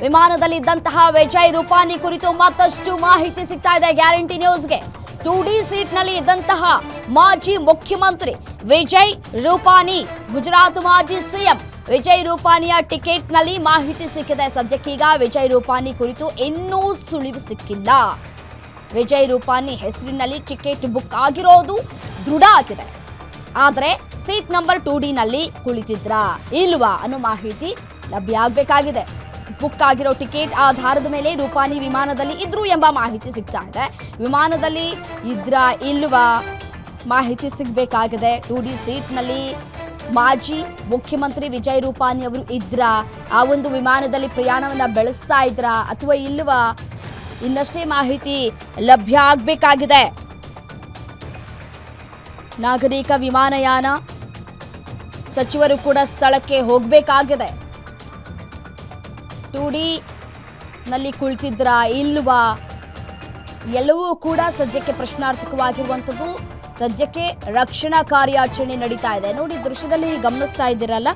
ವಿಮಾನದಲ್ಲಿ ಇದ್ದಂತಹ ವಿಜಯ್ ರೂಪಾನಿ ಕುರಿತು ಮತ್ತಷ್ಟು ಮಾಹಿತಿ ಸಿಗ್ತಾ ಇದೆ ಗ್ಯಾರಂಟಿ ನ್ಯೂಸ್ಗೆ. 2D ಸೀಟ್ನಲ್ಲಿ ಇದ್ದಂತಹ ಮಾಜಿ ಮುಖ್ಯಮಂತ್ರಿ ವಿಜಯ್ ರೂಪಾನಿ, ಗುಜರಾತ್ ಮಾಜಿ ಸಿಎಂ ವಿಜಯ್ ರೂಪಾನಿಯ ಟಿಕೆಟ್ನಲ್ಲಿ ಮಾಹಿತಿ ಸಿಕ್ಕಿದೆ. ಸದ್ಯಕ್ಕೀಗ ವಿಜಯ್ ರೂಪಾನಿ ಕುರಿತು ಇನ್ನೂ ಸುಳಿವು ಸಿಕ್ಕಿಲ್ಲ. ವಿಜಯ್ ರೂಪಾನಿ ಹೆಸರಿನಲ್ಲಿ ಟಿಕೆಟ್ ಬುಕ್ ಆಗಿರೋದು ದೃಢ ಆಗಿದೆ. ಆದರೆ ಸೀಟ್ ನಂಬರ್ 2Dನಲ್ಲಿ ಕುಳಿತಿದ್ರಾ ಇಲ್ವಾ ಅನ್ನೋ ಮಾಹಿತಿ ಲಭ್ಯ ಆಗಬೇಕಾಗಿದೆ. ಬುಕ್ ಆಗಿರೋ ಟಿಕೆಟ್ ಆಧಾರದ ಮೇಲೆ ರೂಪಾನಿ ವಿಮಾನದಲ್ಲಿ ಇದ್ರು ಎಂಬ ಮಾಹಿತಿ ಸಿಗ್ತಾ ಇದೆ. ವಿಮಾನದಲ್ಲಿ ಇದ್ರಾ ಇಲ್ವಾ ಮಾಹಿತಿ ಸಿಗಬೇಕಾಗಿದೆ. 2D ಸೀಟ್ನಲ್ಲಿ ಮಾಜಿ ಮುಖ್ಯಮಂತ್ರಿ ವಿಜಯ್ ರೂಪಾನಿ ಅವರು ಇದ್ರಾ, ಆ ಒಂದು ವಿಮಾನದಲ್ಲಿ ಪ್ರಯಾಣವನ್ನ ಬೆಳೆಸ್ತಾ ಇದ್ರಾ ಅಥವಾ ಇಲ್ವಾ, ಇನ್ನಷ್ಟೇ ಮಾಹಿತಿ ಲಭ್ಯ ಆಗಬೇಕಾಗಿದೆ. ನಾಗರಿಕ ವಿಮಾನಯಾನ ಸಚಿವರು ಕೂಡ ಸ್ಥಳಕ್ಕೆ ಹೋಗಬೇಕಾಗಿದೆ. 2D ನಲ್ಲಿ ಕುಳಿತಿದ್ರಾ ಇಲ್ವಾ ಎಲ್ಲವೂ ಕೂಡ ಸದ್ಯಕ್ಕೆ ಪ್ರಶ್ನಾರ್ಥಕವಾಗಿರುವಂಥದ್ದು. ಸದ್ಯಕ್ಕೆ ರಕ್ಷಣಾ ಕಾರ್ಯಾಚರಣೆ ನಡೀತಾ ಇದೆ. ನೋಡಿ, ದೃಶ್ಯದಲ್ಲಿ ಗಮನಿಸ್ತಾ ಇದ್ದೀರಲ್ಲ,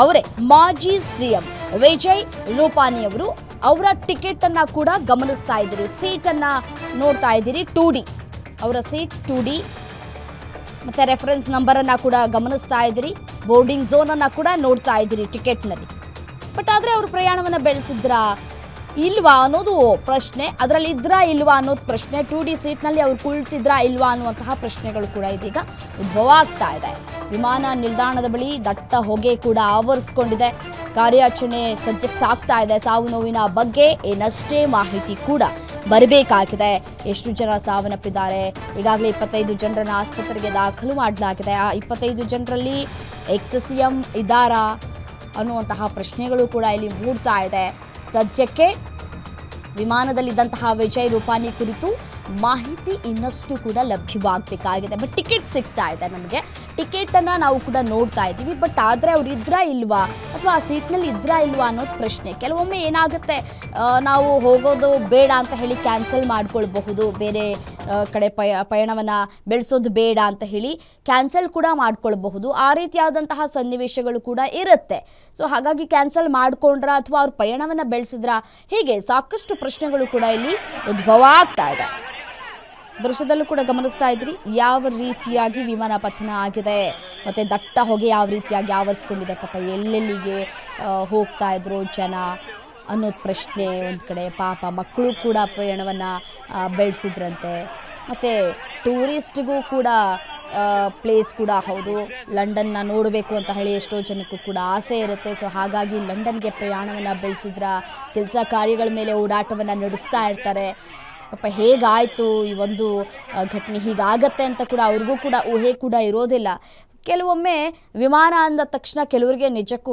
ಅವರೇ ಮಾಜಿ ಸಿಎಂ ವಿಜಯ್ ರೂಪಾನಿ ಅವರು. ಅವರ ಟಿಕೆಟ್ ಅನ್ನ ಕೂಡ ಗಮನಿಸ್ತಾ ಇದ್ದೀರಿ, ಸೀಟ್ ಅನ್ನ ನೋಡ್ತಾ ಇದ್ದೀರಿ. 2D ಅವರ ಸೀಟ್ 2D ಮತ್ತೆ ರೆಫರೆನ್ಸ್ ನಂಬರ್ ಅನ್ನ ಕೂಡ ಗಮನಿಸ್ತಾ ಇದ್ದೀರಿ. ಬೋರ್ಡಿಂಗ್ ಝೋನ್ ಅನ್ನ ಕೂಡ ನೋಡ್ತಾ ಇದ್ದೀರಿ ಟಿಕೆಟ್ನಲ್ಲಿ. ಬಟ್ ಆದರೆ ಅವರು ಪ್ರಯಾಣವನ್ನ ಬೆಳೆಸಿದ್ರಾ ಇಲ್ವಾ ಅನ್ನೋದು ಪ್ರಶ್ನೆ. ಅದರಲ್ಲಿ ಇದ್ರಾ ಇಲ್ವಾ ಅನ್ನೋದು ಪ್ರಶ್ನೆ. 2D ಸೀಟ್ನಲ್ಲಿ ಅವ್ರು ಕುಳಿತಿದ್ರಾ ಇಲ್ವಾ ಅನ್ನುವಂತಹ ಪ್ರಶ್ನೆಗಳು ಕೂಡ ಇದೀಗ ಉದ್ಭವ ಆಗ್ತಾ ಇದೆ. ವಿಮಾನ ನಿಲ್ದಾಣದ ಬಳಿ ದಟ್ಟ ಹೊಗೆ ಕೂಡ ಆವರಿಸಿಕೊಂಡಿದೆ. ಕಾರ್ಯಾಚರಣೆ ಸದ್ಯಕ್ಕೆ ಸಾಗ್ತಾ ಇದೆ. ಸಾವು ನೋವಿನ ಬಗ್ಗೆ ಏನಷ್ಟೇ ಮಾಹಿತಿ ಕೂಡ ಬರಬೇಕಾಗಿದೆ. ಎಷ್ಟು ಜನ ಸಾವನ್ನಪ್ಪಿದ್ದಾರೆ, ಈಗಾಗಲೇ 25 ಜನರನ್ನು ಆಸ್ಪತ್ರೆಗೆ ದಾಖಲು ಮಾಡಲಾಗಿದೆ. ಆ 25 ಜನರಲ್ಲಿ ಎಕ್ಸ್ ಸಿಎಂ ಇದ್ದಾರಾ ಅನ್ನುವಂತಹ ಪ್ರಶ್ನೆಗಳು ಕೂಡ ಇಲ್ಲಿ ಮೂಡ್ತಾ ಇದೆ. ಸದ್ಯಕ್ಕೆ ವಿಮಾನದಲ್ಲಿದ್ದಂತಹ ವಿಜಯ್ ರೂಪಾನಿ ಕುರಿತು ಮಾಹಿತಿ ಇನ್ನಷ್ಟು ಕೂಡ ಲಭ್ಯವಾಗಬೇಕಾಗಿದೆ. ಬಟ್ ಟಿಕೆಟ್ ಸಿಗ್ತಾ ಇದೆ ನಮಗೆ, ಟಿಕೆಟನ್ನು ನಾವು ಕೂಡ ನೋಡ್ತಾ ಇದ್ದೀವಿ. ಬಟ್ ಆದರೆ ಅವ್ರು ಇದ್ರಾ ಇಲ್ವಾ ಅಥವಾ ಆ ಸೀಟ್ನಲ್ಲಿ ಇದ್ರಾ ಇಲ್ವಾ ಅನ್ನೋದು ಪ್ರಶ್ನೆ. ಕೆಲವೊಮ್ಮೆ ಏನಾಗುತ್ತೆ, ನಾವು ಹೋಗೋದು ಬೇಡ ಅಂತ ಹೇಳಿ ಕ್ಯಾನ್ಸಲ್ ಮಾಡ್ಕೊಳ್ಬಹುದು, ಬೇರೆ ಕಡೆ ಪಯಣವನ್ನು ಬೆಳೆಸೋದು ಬೇಡ ಅಂತ ಹೇಳಿ ಕ್ಯಾನ್ಸಲ್ ಕೂಡ ಮಾಡ್ಕೊಳ್ಬಹುದು. ಆ ರೀತಿಯಾದಂತಹ ಸನ್ನಿವೇಶಗಳು ಕೂಡ ಇರುತ್ತೆ. ಸೊ ಹಾಗಾಗಿ ಕ್ಯಾನ್ಸಲ್ ಮಾಡಿಕೊಂಡ್ರಾ ಅಥವಾ ಅವ್ರ ಪಯಣವನ್ನು ಬೆಳೆಸಿದ್ರಾ, ಹೀಗೆ ಸಾಕಷ್ಟು ಪ್ರಶ್ನೆಗಳು ಕೂಡ ಇಲ್ಲಿ ಉದ್ಭವ ಆಗ್ತಾ ಇದೆ. ದೃಶ್ಯದಲ್ಲೂ ಕೂಡ ಗಮನಿಸ್ತಾ ಇದ್ರಿ ಯಾವ ರೀತಿಯಾಗಿ ವಿಮಾನ ಪತನ ಆಗಿದೆ, ಮತ್ತು ದಟ್ಟ ಹೊಗೆ ಯಾವ ರೀತಿಯಾಗಿ ಆವರಿಸ್ಕೊಂಡಿದೆ. ಪಾಪ ಎಲ್ಲೆಲ್ಲಿಗೆ ಹೋಗ್ತಾ ಇದ್ರು ಜನ ಅನ್ನೋದು ಪ್ರಶ್ನೆ ಒಂದು ಕಡೆ. ಪಾಪ ಮಕ್ಕಳು ಕೂಡ ಪ್ರಯಾಣವನ್ನು ಬೆಳೆಸಿದ್ರಂತೆ. ಮತ್ತು ಟೂರಿಸ್ಟ್ಗೂ ಕೂಡ ಪ್ಲೇಸ್ ಕೂಡ ಹೌದು, ಲಂಡನ್ನ ನೋಡಬೇಕು ಅಂತ ಹೇಳಿ ಎಷ್ಟೋ ಜನಕ್ಕೂ ಕೂಡ ಆಸೆ ಇರುತ್ತೆ. ಸೊ ಹಾಗಾಗಿ ಲಂಡನ್ಗೆ ಪ್ರಯಾಣವನ್ನು ಬೆಳೆಸಿದ್ರ, ಕೆಲಸ ಕಾರ್ಯಗಳ ಮೇಲೆ ಓಡಾಟವನ್ನು ನಡೆಸ್ತಾ ಇರ್ತಾರೆ. ಪಾಪ ಹೇಗಾಯಿತು ಈ ಒಂದು ಘಟನೆ, ಹೀಗಾಗತ್ತೆ ಅಂತ ಕೂಡ ಅವ್ರಿಗೂ ಕೂಡ ಊಹೆ ಕೂಡ ಇರೋದಿಲ್ಲ. ಕೆಲವೊಮ್ಮೆ ವಿಮಾನ ಅಂದ ತಕ್ಷಣ ಕೆಲವರಿಗೆ ನಿಜಕ್ಕೂ